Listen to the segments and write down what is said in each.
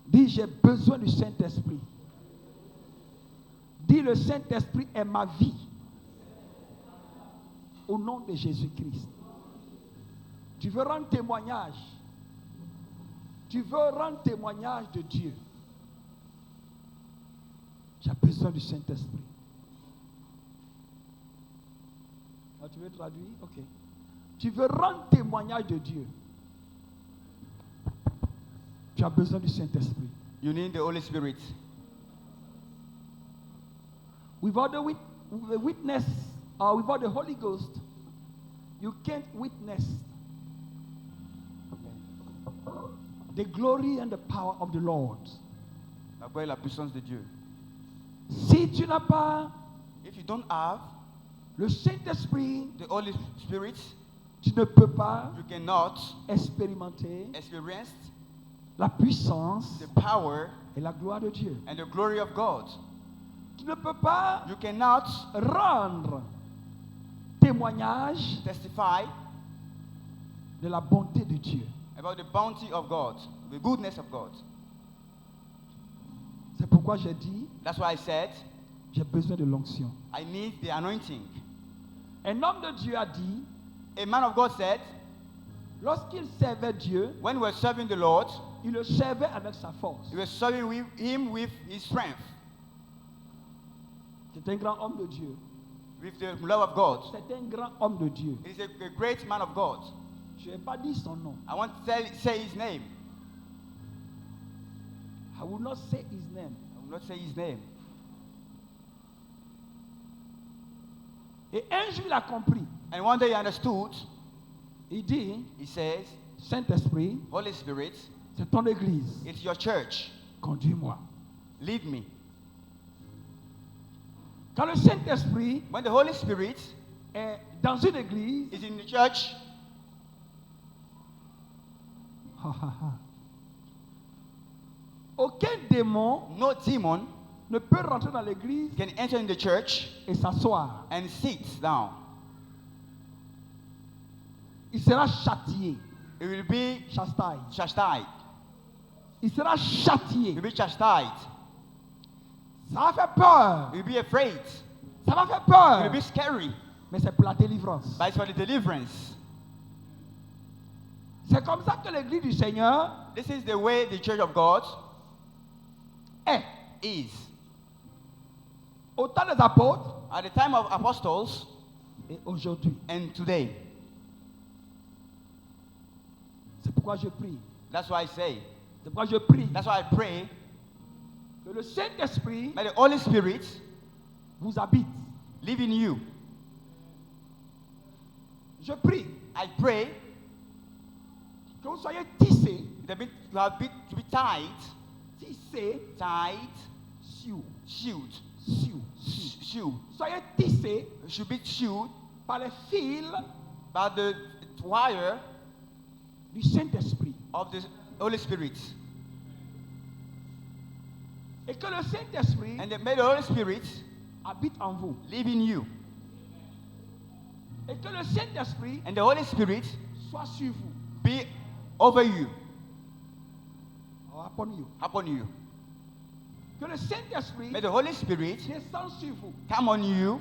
Dis, j'ai besoin du Saint-Esprit. Dis, le Saint-Esprit est ma vie. Au nom de Jésus-Christ. Tu veux rendre témoignage. Tu veux rendre témoignage de Dieu. J'ai besoin du Saint-Esprit. Ah, tu veux traduire? Ok. Tu veux rendre témoignage de Dieu. Tu as besoin du Saint-Esprit. You need the Holy Spirit. Without the witness, or without the Holy Ghost, you can't witness the glory and the power of the Lord. La gloire et la puissance de Dieu. Si tu n'as pas If you don't have le Saint-Esprit, the Holy Spirit, tu ne peux pas you cannot expérimenter experience la puissance the power et la gloire de Dieu. and the glory of God. Tu ne peux pas You cannot rendre témoignage testify de la bonté de Dieu. about the bounty of God, the goodness of God. C'est pourquoi j'ai dit, That's why I said, j'ai besoin de l'onction. I need the anointing. Un homme de Dieu a dit, A man of God said, lorsqu'il servait Dieu, when we were serving the Lord, il le servait avec sa force. we were serving him with his strength, C'est un grand homme de Dieu. with the love of God. C'est un grand homme de Dieu. He's a great man of God. Je n'ai pas dit son nom. I want to say his name. I will not say his name. I will not say his name. Et un jour, il a compris. And one day he understood. Il dit, He says, Saint-Esprit, Holy Spirit, c'est ton église. it's your church. Conduis-moi. Lead me. Quand le Saint-Esprit When the Holy Spirit est dans une église, is in the church, aucun démon no demon ne peut rentrer dans l'église can enter in the church et s'asseoir. and sit down. Il sera châtié. It will be Chastised. chastised. Il sera châtié. It will be chastised. Ça va faire peur. It will be afraid. Ça va faire It peur. will be scary. Mais c'est pour la délivrance. But it's for the deliverance. C'est comme ça que l'église du Seigneur This is the way the church of God is. Au temps des apôtres At the time of apostles et aujourd'hui. and today. C'est pourquoi je prie. That's why I say. C'est pourquoi je prie That's why I pray que le Saint-Esprit that the Holy Spirit vous habite. live in you. Je prie I pray que vous soyez tissés, that to be tied, tissés sur, shoot. Soyez tissés Should be shoot par les fils by the wire du Saint-Esprit. of the Holy Spirit. Et que le Saint-Esprit And may the Holy Spirit habite en vous. live in you. Et que le Saint-Esprit And the Holy Spirit soit sur vous. be over you, Or upon you. upon you. Que le Saint-Esprit May the Holy Spirit descende sur vous. come on you.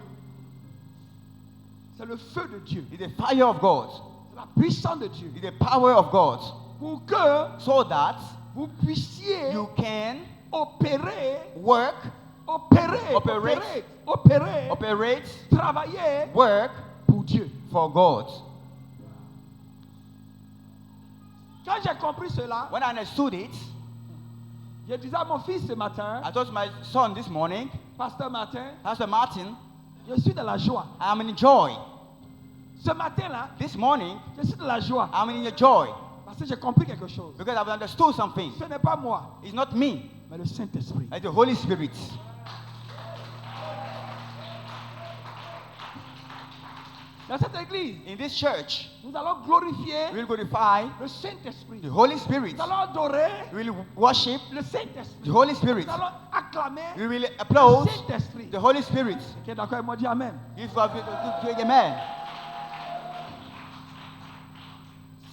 C'est le feu de Dieu. It's the fire of God. C'est la puissance de Dieu. It's the power of God. Pour que So that vous puissiez you can opérer, work, opérer, operate, travailler work pour Dieu. for God. Quand j'ai compris cela, When I understood it, je disais à mon fils ce matin, I told my son this morning, Pasteur Martin, Pastor Martin, je suis dans la joie. I'm in joy. Ce matin-là, This morning, je suis dans la joie. I'm in joy Parce que j'ai compris quelque chose. because I've understood something. Ce n'est pas moi, It's not me, mais le Saint-Esprit. it's the Holy Spirit. Dans cette église, In this church, nous allons glorifier we will glorify le Saint-Esprit. the Holy Spirit. Nous allons adorer We will worship le Saint-Esprit. the Holy Spirit. Nous allons acclamer We will le applaud Saint-Esprit. the Holy Spirit. Qui est d'accord avec moi, dis Amen. If you have amen.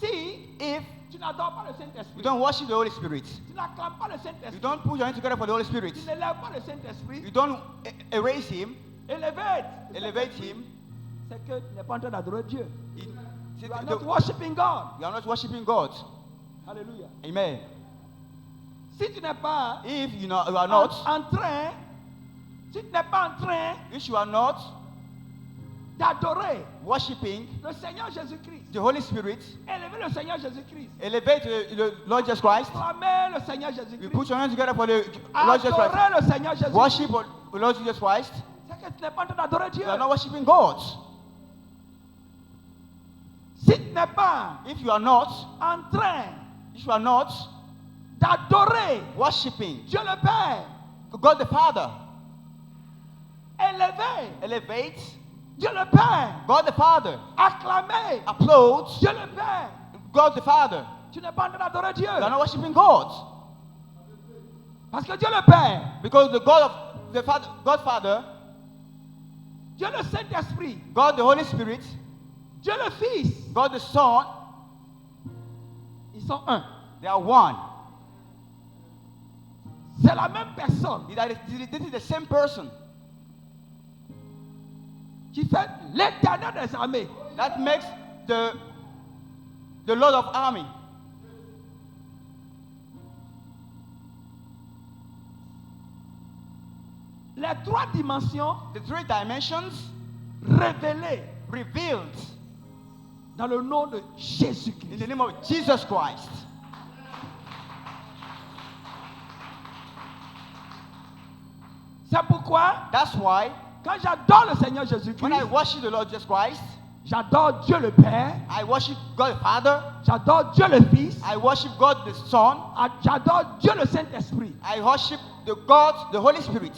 Si If tu n'adores pas le You Saint-Esprit, don't worship the Holy Spirit. tu n'acclames pas le You Saint-Esprit, don't put your hands together for the Holy Spirit. tu n'élèves pas le Saint-Esprit, You don't erase him, elevate him. c'est que tu n'es pas en train d'adorer Dieu. It- You are not worshiping God. You are not worshiping God. Alléluia. Amen. Si tu n'es pas If you are not, en train, si tu n'es pas en train if you are not d'adorer worshiping le Seigneur Jésus-Christ, the Holy Spirit, élever le Seigneur Jésus-Christ, elevate the Lord Jesus Christ. acclamer le Seigneur You Jésus-Christ, put your hands together for the Lord Jesus Christ. adorer le Seigneur Jésus-Christ, Worship the Lord Jesus Christ. c'est que tu n'es pas en train d'adorer Dieu. You are not worshiping God. Si tu n'es pas If you are not, en train if you are not d'adorer worshiping Dieu le Père, God the Father, élever elevate Dieu le Père, God the Father, acclamer applaud Dieu le Père, God the Father. tu n'es pas en train d'adorer Dieu. You are not worshiping God. Parce que Dieu le Père, Because the God of the Father, God Father, Dieu le Saint-Esprit, God the Holy Spirit, Dieu le Fils, God the Son, ils sont un. they are one. C'est la même personne This is the same person. qui fait l'Éternel des armées. That makes the Lord of Army. Les trois dimensions The three dimensions révélées revealed dans le nom de in Jésus-Christ. the name of Jesus Christ. C'est pourquoi, That's why quand j'adore le Seigneur when Jésus-Christ, I worship the Lord Jesus Christ, j'adore Dieu le Père, I worship God the Father, j'adore Dieu le Fils, I worship God the Son, j'adore Dieu le Saint-Esprit. I worship the God, the Holy Spirit.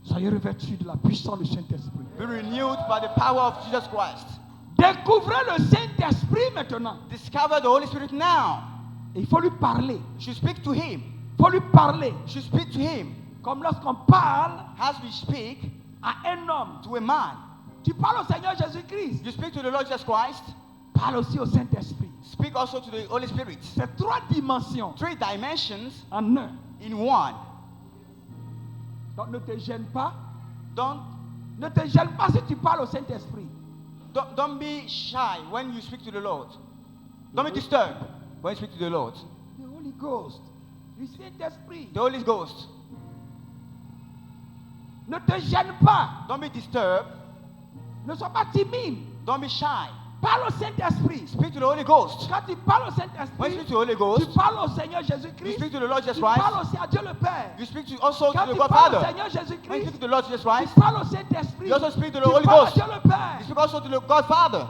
Soyez revêtus de la puissance du Saint-Esprit. Be renewed by the power of Jesus Christ. Découvrez le Saint-Esprit maintenant. Discover the Holy Spirit now. Et il faut lui parler. You should speak to Him. Il faut lui parler. You should speak to Him. Comme lorsqu'on parle As we speak à un homme. to a man, Tu parles au Seigneur Jésus-Christ. you speak to the Lord Jesus Christ. Parle aussi au Saint-Esprit. Speak also to the Holy Spirit. C'est trois dimensions Three dimensions en un. in one. Donc ne te gêne pas. Don't Ne te gêne pas si tu parles au Saint-Esprit. don't be shy when you speak to the Lord. Don't be disturbed when you speak to the Lord. The Holy Ghost. Du Saint-Esprit. The Holy Ghost. Ne te gêne pas. Don't be disturbed. Ne sois pas timide. Don't be shy. Parle au Saint-Esprit. Speak to the Holy Ghost. Quand tu parles au When you Saint-Esprit, speak to the Holy tu Ghost, parles au Seigneur you Jésus-Christ. speak to the Lord Jesus Tu parles Christ. aussi à Dieu le Père. You speak to also Quand to the tu God parles au Father. Seigneur When you Jésus-Christ, speak to the Lord Jesus tu Christ, parles au Saint-Esprit. you also speak to the Tu Holy parles à Ghost. Dieu le Père. You speak also to the God Father.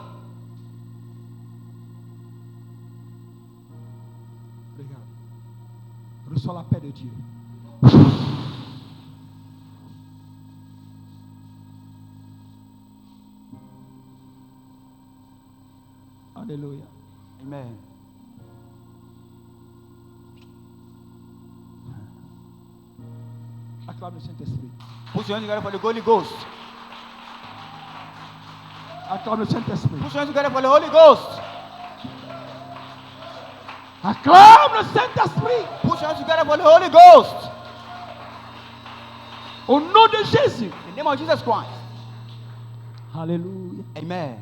Regarde. Reçois la paix de Dieu. Alléluia. Amen. Acclame le Saint-Esprit. Put your hands together for the Holy Ghost. Acclame le Saint-Esprit. Put your hands together for the Holy Ghost. Acclame le Saint-Esprit. Put your hands together for the Holy Ghost. Au nom de Jésus. In the name of Jesus Christ. Alléluia. Amen.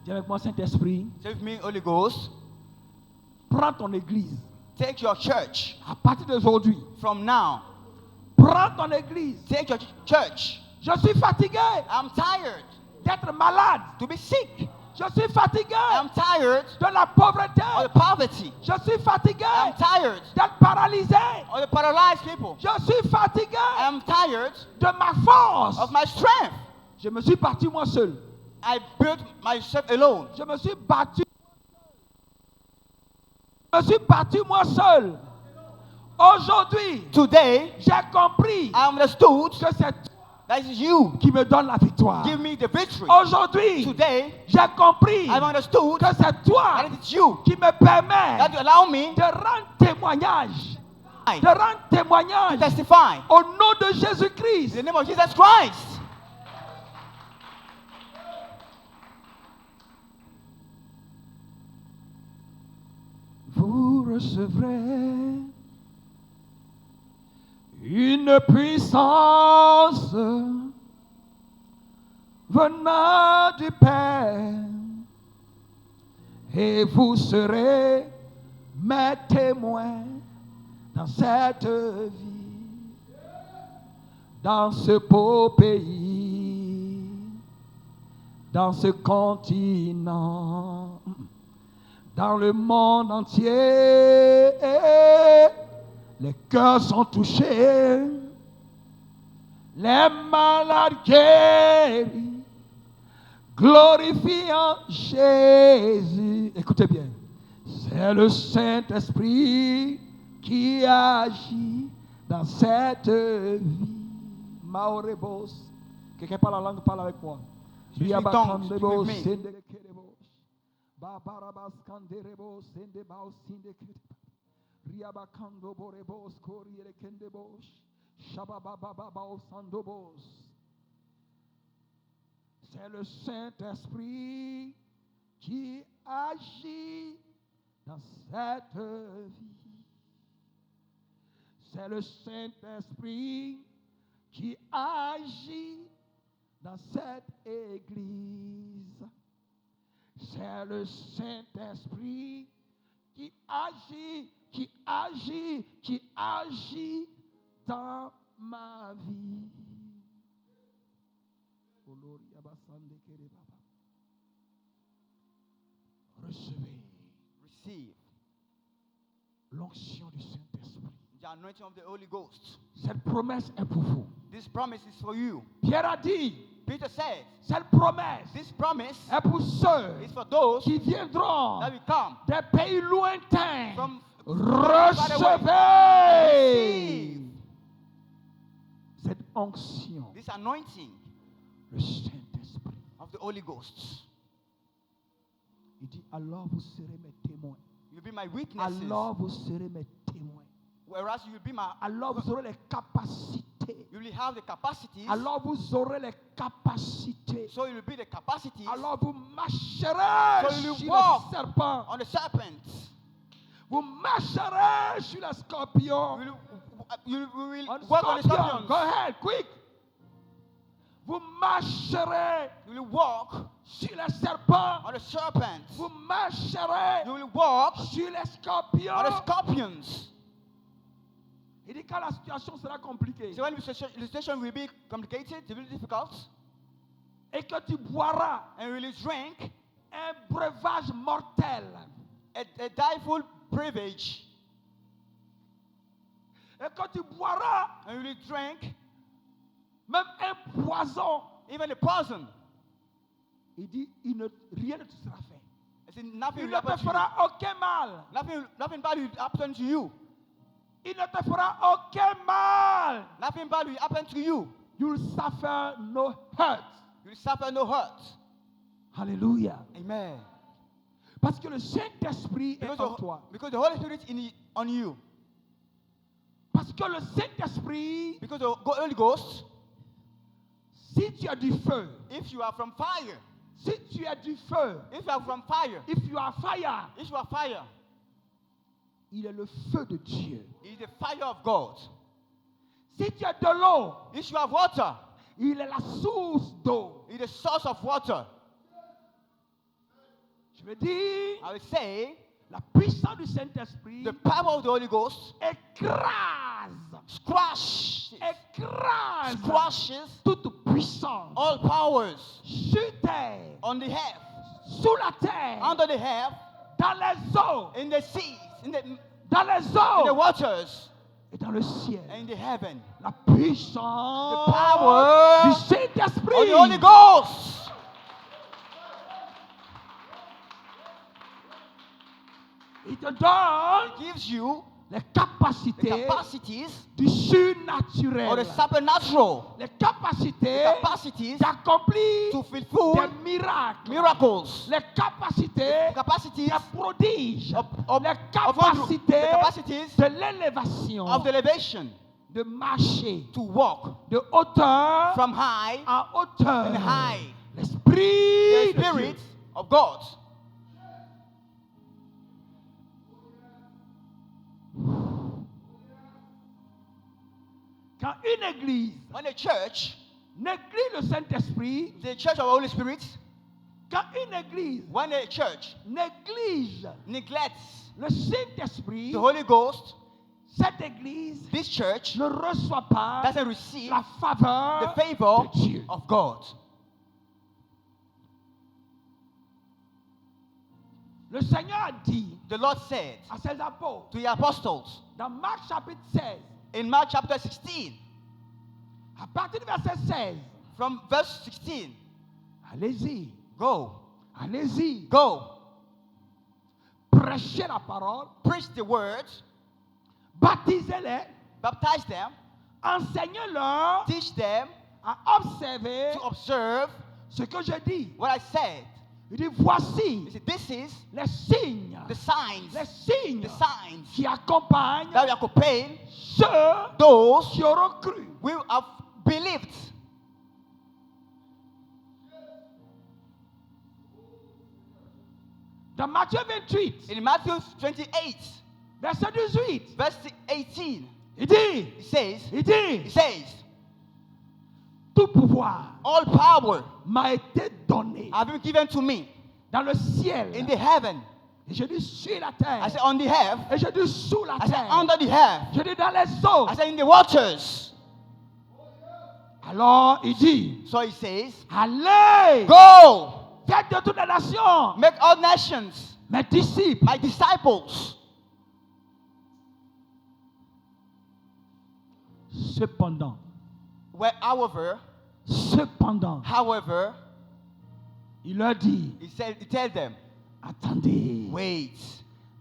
Dis avec moi, Saint-Esprit, Say with me, Holy Ghost. prends ton église. Take your church À partir d'aujourd'hui, from now. prends ton église. Take your church. Je suis fatigué I'm tired d'être malade. to be sick. Je suis fatigué I'm tired de la pauvreté. of the poverty. Je suis fatigué I'm tired d'être paralysé. of the paralyzed people. Je suis fatigué I'm tired de ma force. of my strength. Je me suis battu moi seul. I built myself alone. Je me suis battu. Je me suis battu moi seul. Aujourd'hui, Today, j'ai compris I understood que c'est toi that it is you. qui me donne la victoire. Give me the victory. Aujourd'hui, Today, j'ai compris I've understood que c'est toi that it is you qui me permet that you allow me de rendre témoignage. De to rendre témoignage testify au nom de in Jésus-Christ. the name of Jesus Christ. recevrez une puissance venant du Père, et vous serez mes témoins dans cette vie, dans ce beau pays, dans ce continent, dans le monde entier. Les cœurs sont touchés, les malades guéris, glorifiant Jésus. Écoutez bien, c'est le Saint-Esprit qui agit dans cette vie. Maorebos, quelqu'un parle la langue, parle avec moi. C'est le Saint-Esprit qui agit dans cette vie. C'est le Saint-Esprit qui agit dans cette église. C'est le Saint-Esprit qui agit dans ma vie. Receive l'onction du Saint-Esprit. the anointing of the Holy Ghost. Cette promesse est pour vous. This promise is for you. Pierre a dit, Peter says, cette promesse this promise est pour ceux is for those qui viendront that will come des pays lointains. from Recevez cette onction, this anointing le Saint-Esprit. of the Holy Ghost. Il dit, alors vous serez mes témoins. You'll be my witnesses. Alors vous serez mes témoins. Whereas you will be my. Alors vous aurez les capacités. You will have the capacities. Alors vous aurez les capacités. So you will be the capacities Alors vous marcherez So you will sur walk les serpents. on the serpents. Vous marcherez sur les scorpions. You will On walk on the scorpion. scorpions. Go ahead, quick. Vous marcherez You will walk sur les serpents. on the serpents. Vous marcherez You will walk sur les on the scorpions. scorpions. Il dit quand la situation sera compliquée So when the situation will be complicated, it will be difficult, et que tu boiras and you will drink un breuvage mortel a direful privilege, et que tu boiras and you will drink même un poison, even the poison. il dit rien ne te sera fait. I said, nothing Il will ne te happen to you. fera aucun mal. Nothing bad will happen to you. Il ne te fera aucun mal. Nothing bad will happen to you. You will suffer no hurt. You will suffer no hurt. Alléluia. Amen. Parce que le Saint-Esprit est en toi. Because the Holy Spirit is on you. Parce que le Saint-Esprit, Because the Holy Ghost, si tu as du feu, if you are from fire, si tu as du feu, if you are from fire, if you are fire, if you are fire, il est le feu de Dieu. it is the fire of God. Si tu as de l'eau, If you have water, il est la source d'eau. it is the source of water. Je veux dire, I will say, la puissance du Saint-Esprit the power of the Holy Ghost squashes toute puissance all powers sur terre, on the earth, sous la terre, under the earth, dans les eaux, in the seas, in the waters, et dans le ciel. and in the heaven. La puissance The power du of Saint-Esprit. the Holy Ghost. Il te donne It gives you les the capacités capacities du or surnaturel. the supernatural, Les the capacités capacities d'accomplir to fulfill des miracles. miracles, Les capacités the capacities des prodiges. of Les the capacités capacities de l'élévation. of the elevation, De marcher to walk de hauteur from high à hauteur. and high. The L'Esprit de Spirit Dieu. of God. Quand une église When a church, néglige le Saint-Esprit, the church of the Holy Spirit, quand une église when a church néglige neglects le Saint-Esprit, the Holy Ghost, cette église this church ne reçoit pas doesn't receive la faveur the favor de Dieu. of God. Le Seigneur a dit The Lord said à ses apôtres, to the apostles dans Marc chapitre 16, in Mark chapter 16, à partir du verset 16, from verse 16, allez-y, go, allez-y, go, prêchez la parole, preach the word, baptisez-les, baptize them, enseignez-leur teach them à observer to observe ce que je dis. what I said. Il dit, voici He said, this is les signes, the signs, les signes the signs qui accompagnent that we are accompanying ceux those qui auront cru. who have believed. Dans Matthieu 28, In Matthew 28, verset 18, verse 18, il dit, it says, tout pouvoir all power m'a été donné have been given to me dans le ciel. in the heaven. Et je dis sur la I terre. said on the earth. Et je dis sous la I said terre. under the earth. Je dis dans les eaux. I said in the waters. Alors il dit, So he says, allez, go, faites de toutes les nations make all nations mes disciples. my disciples. Cependant, However, il leur dit, he tells them, attendez wait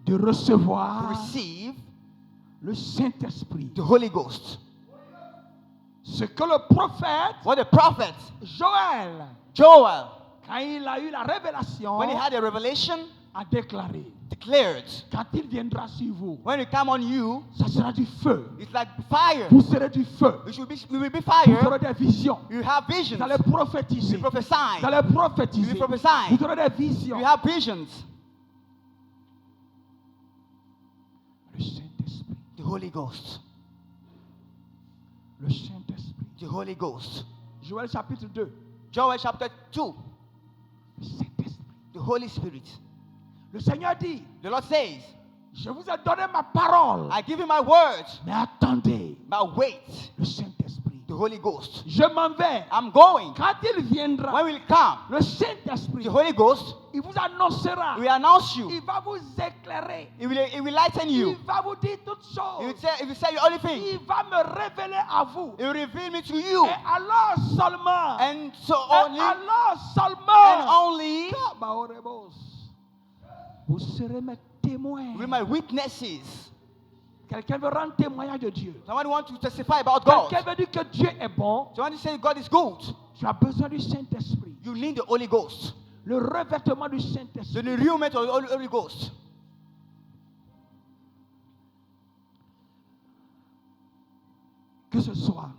de to recevoir receive le Saint-Esprit. the Holy Ghost. Ce que le prophète What the prophet Joël, Joel, quand il a eu la révélation, when he had a revelation, a déclaré, declared, quand il viendra sur vous, when it come on you, ça sera du feu. it's like fire. Vous serez du feu. You will be Vous fire. aurez des visions. You have visions. Vous allez prophétiser. You prophesy. Vous allez prophétiser. You prophesy. Vous aurez des visions. You have visions. Le Saint-Esprit. The Holy Ghost. Le Saint-Esprit. The Holy Ghost. Joël chapitre 2. Joel chapter 2. Le Saint-Esprit. The Holy Spirit. Le Seigneur dit, The Lord says, je vous ai donné ma parole. I give you my word, Mais attendez, but wait, le Saint-Esprit. the Holy Ghost. Je m'en vais. I'm going. Quand il viendra, When will it come? le Saint-Esprit, The Holy Ghost il vous annoncera. will announce you. Il va vous éclairer. It will lighten Il you. va vous dire toutes It choses. will say only thing. Il va me révéler à vous. It will reveal me to you. Et alors seulement, And so et only, alors and seulement, only vous serez mes témoins. will my witnesses. Quelqu'un veut rendre témoignage de Dieu. Someone want to testify about God. Quelqu'un veut dire que Dieu est bon. Someone say God is good. Tu as besoin du Saint-Esprit. You need the Holy Ghost. Le revêtement du The Saint-Esprit. renewal of the Holy Ghost. Que ce soit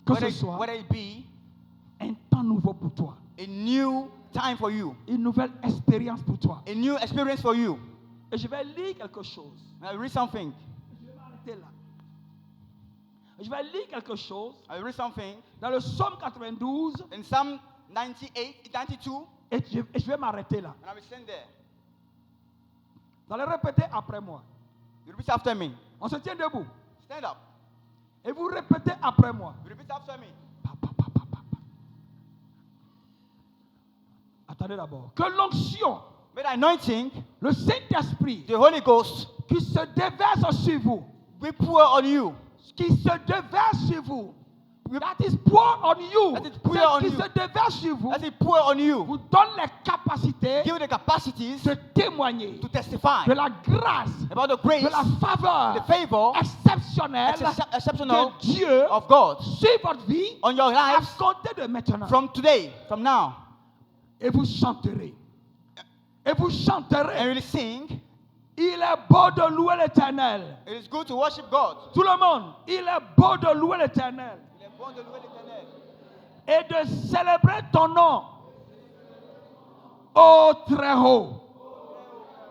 Whether it be un temps nouveau pour toi. a new time for you, Une nouvelle expérience pour toi. a new experience for you. Et je vais lire quelque chose. I read something. Je vais m'arrêter là. Je vais lire quelque chose I read something dans le psaume 92 in Psalm 98, 92, et je vais m'arrêter là. and I will stand there. Vous allez répéter après moi. You repeat after me. On se tient debout. Stand up. Et vous répétez après moi. You repeat after me. Pa, pa, pa, pa, pa, pa. Attendez d'abord. Que l'onction, May the anointing, le Saint-Esprit, the Holy Ghost, qui se déverse sur vous, will pour on you. qui se déverse sur vous, that is pour on you, That is pour ce on qui you. se déverse sur vous, As it pour on you, vous donne les capacités give you the capacities de témoigner to testify de la grâce, about the grace, de la faveur the favor, exceptionnelle exceptional de Dieu of God sur votre vie on your à lives compter de maintenant. from today, from now. Et vous chanterez. Et vous And chanterez. you will sing. Il est beau de louer l'Éternel. It is good to worship God. Tout le monde, il est beau de louer l'Éternel et de célébrer ton nom au très haut.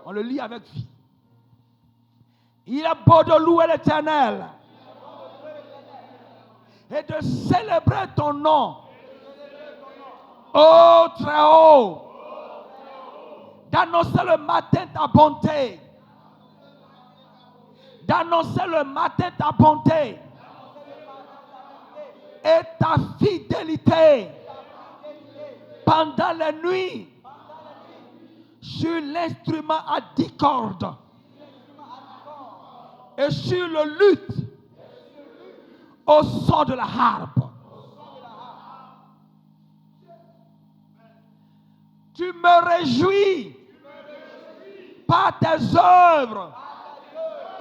On le lit avec vie. Il est beau de louer l'Éternel et de célébrer ton nom. Ô très haut, d'annoncer le matin ta bonté. D'annoncer le matin ta bonté et ta fidélité pendant les nuits sur l'instrument à 10 cordes et sur le luth au son de la harpe. Tu me réjouis par tes œuvres,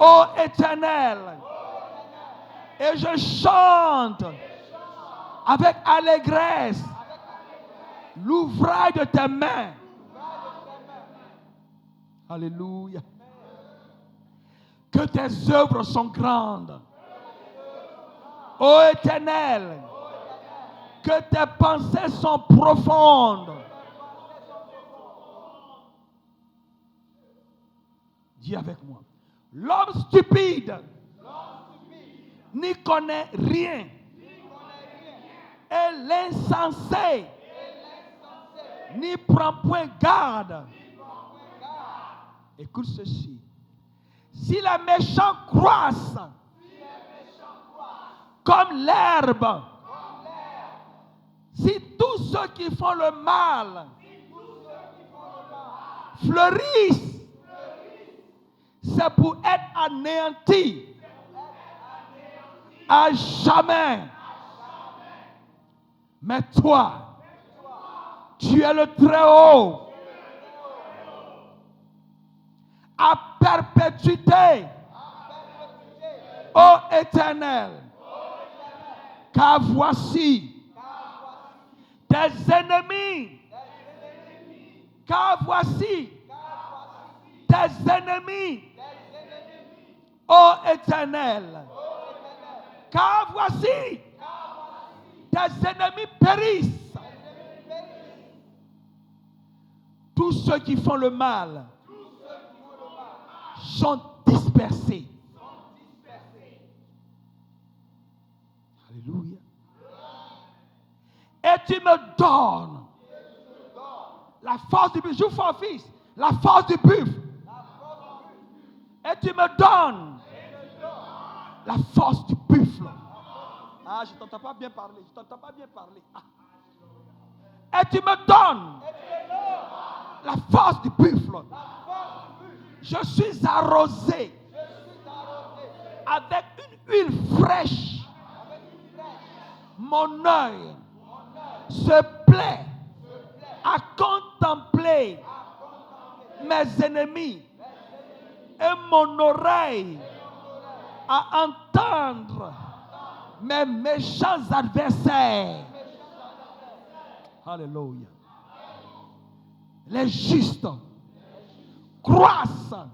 ô Éternel, et je chante avec allégresse l'ouvrage de tes mains. Alléluia. Que tes œuvres sont grandes, ô Éternel, que tes pensées sont profondes. Dis avec moi. L'homme stupide n'y connaît rien. Et l'insensé n'y prend point garde. Écoute ceci. Si les méchants croissent comme l'herbe, si tous ceux qui font le mal fleurissent, c'est pour être anéantis à jamais. Mais toi, tu es le très haut, à perpétuité, ô Éternel, car voici tes ennemis, car voici tes ennemis, ô Éternel, car voici tes ennemis périssent. Tous ceux qui font le mal sont dispersés. Alléluia. Et tu me donnes la force du buffle. Joue fort, fils. La force du buffle. Et tu me donnes la force du buffle. Ah, je ne t'entends pas bien parler. Je t'entends pas bien parler. Ah. Et tu me donnes la force du buffle. Je suis arrosé avec une huile fraîche. Mon œil se plaît à contempler mes ennemis et mon oreille à entendre mes méchants adversaires. Alléluia. Les justes croissent.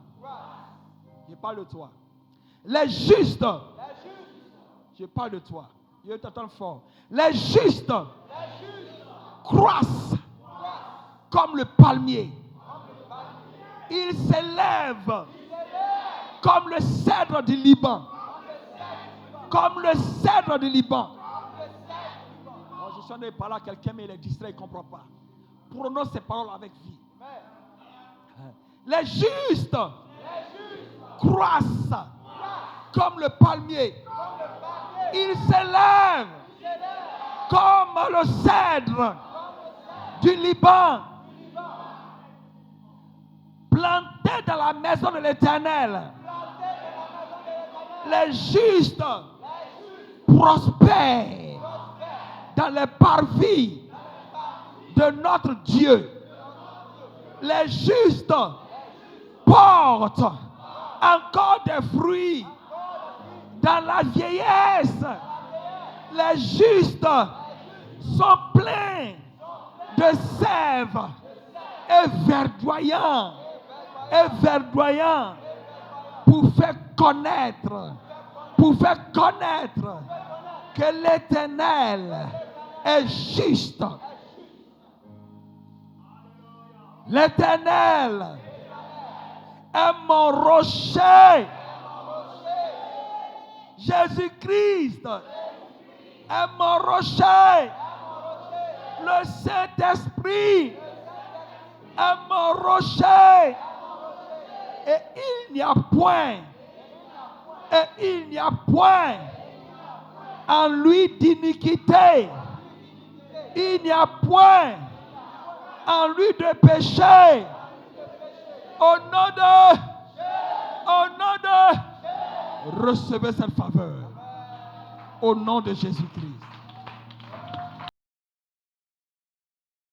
Je parle de toi. Les justes. Je parle de toi. Je t'entends fort. Les justes croissent comme le palmier. Ils s'élèvent comme le cèdre du Liban. Comme le cèdre du Liban. Oh, je suis en train de parler à quelqu'un, mais il est distrait, il ne comprend pas. Prononce ces paroles avec vie. Les justes croissent comme le palmier. Ils s'élèvent comme le cèdre du Liban. Plantés dans la maison de l'Éternel. Les justes prospèrent dans les parvis de notre Dieu. Les justes portent encore des fruits dans la vieillesse. Les justes sont pleins de sève et verdoyants pour faire connaître que l'Éternel est juste. L'Éternel est mon rocher. Jésus-Christ est mon rocher. Le Saint-Esprit est mon rocher. Et il n'y a point en lui d'iniquité. Il n'y a point en lui de péché. Au nom de, recevez cette faveur. Au nom de Jésus-Christ.